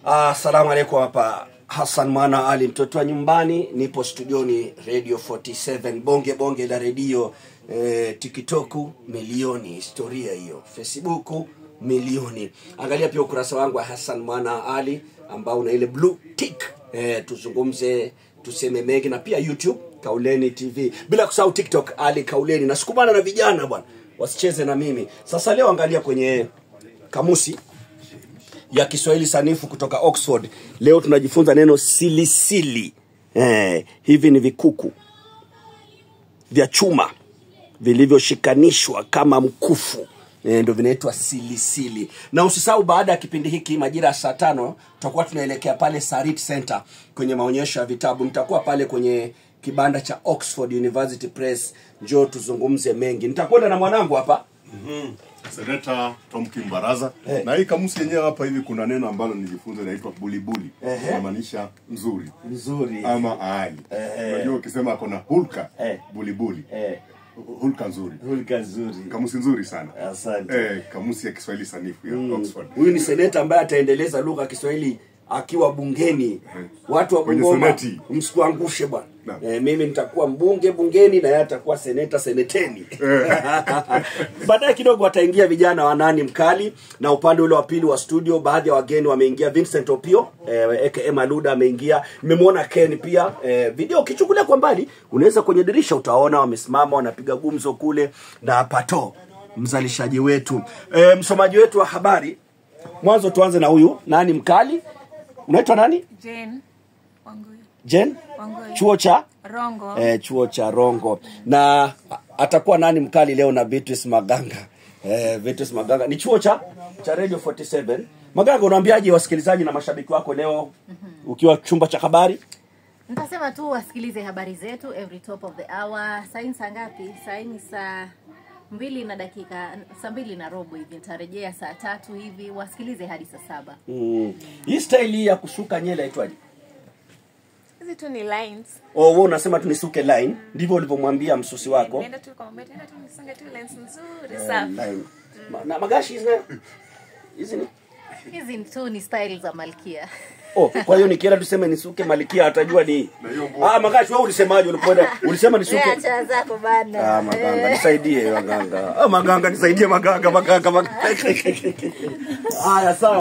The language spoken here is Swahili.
Assalamu alaikum, hapa Hassan Mwana Ali, mtoto wa nyumbani. Nipo studioni Radio 47, bonge la radio. TikTok milioni, historia hiyo. Facebook milioni. Angalia pia ukurasa wangu wa Hassan Mwana Ali ambao una ile blue tick. Tuzungumze, tuseme mengi, na pia YouTube Kauleni TV. Bila kusahau TikTok Ali Kauleni. Nasukumana na vijana bwana, wasicheze na mimi. Sasa leo angalia kwenye kamusi ya Kiswahili sanifu kutoka Oxford. Leo tunajifunza neno silisili. Hivi ni vikuku vya chuma vilivyoshikanishwa kama mkufu. Ndio vinaitwa silisili. Na usisahau baada ya kipindi hiki majira ya saa 5 tutakuwa tunaelekea pale Sarit Center kwenye maonyesho ya vitabu. Nitakuwa pale kwenye kibanda cha Oxford University Press. Njoo tuzungumze mengi. Nitakwenda na mwanangu hapa. Seneta Tom Kimbaraza. Na hii kamusi yenyewe hapa hivi kuna neno ambalo nilijifunza inaitwa bulibuli. Inamaanisha nzuri. Nzuri. Ama aali. Unajua ukisema kuna hulka, bulibuli. Hulka nzuri. Hulka nzuri. Kamusi nzuri sana. Asante. Kamusi ya Kiswahili sanifu ya Oxford. Huyu ni seneta ambaye ataendeleza lugha ya Kiswahili akiwa bungeni. Watu wa Bungoma msikuangushe bwana. Mimi nitakuwa mbunge bungeni na yeye atakuwa seneta seneteni. Baadaye kidogo wataingia vijana wa Nani Mkali, na upande ule wa pili wa studio baadhi ya wageni wameingia. Vincent Opio aka Maluda ameingia. Nimemwona Ken pia. Video ukichungulia kwa mbali unaweza kwenye dirisha utaona wamesimama wanapiga gumzo kule na Pato mzalishaji wetu. Msomaji wetu wa habari. Mwanzo tuanze na huyu Nani Mkali. Unaitwa nani? Jen Wangui. Chuo cha Rongo. Chuo cha Rongo. Na atakuwa Nani Mkali leo na Beatrice Maganga. Beatrice Maganga ni chuo cha Radio 47. Maganga, unaambiaje wasikilizaji na mashabiki wako leo ukiwa chumba cha habari? Nitasema tu wasikilize habari zetu every top of the hour. Saa ngapi? Saa 2 na dakika 2 na robo hivi. Nitarejea saa 3 hivi. Wasikilize hadi saa 7. Hii style ya kusuka nywele aitwaje? Hizi tu ni lines. Wewe unasema tu nisuke line, ndivyo ulivyomwambia msusi wako? Nenda tu kwa mbele, nenda tu nisange tu lines nzuri safi. Na magashi hizi tu ni style za Malkia. Kwa hiyo nikienda tuseme nisuke Malkia atajua ni. Magashi wewe ulisemaje ulipoenda? Ulisema nisuke. Acha zako bana. Maganga nisaidie Maganga. Maganga nisaidie Maganga. Haya sawa.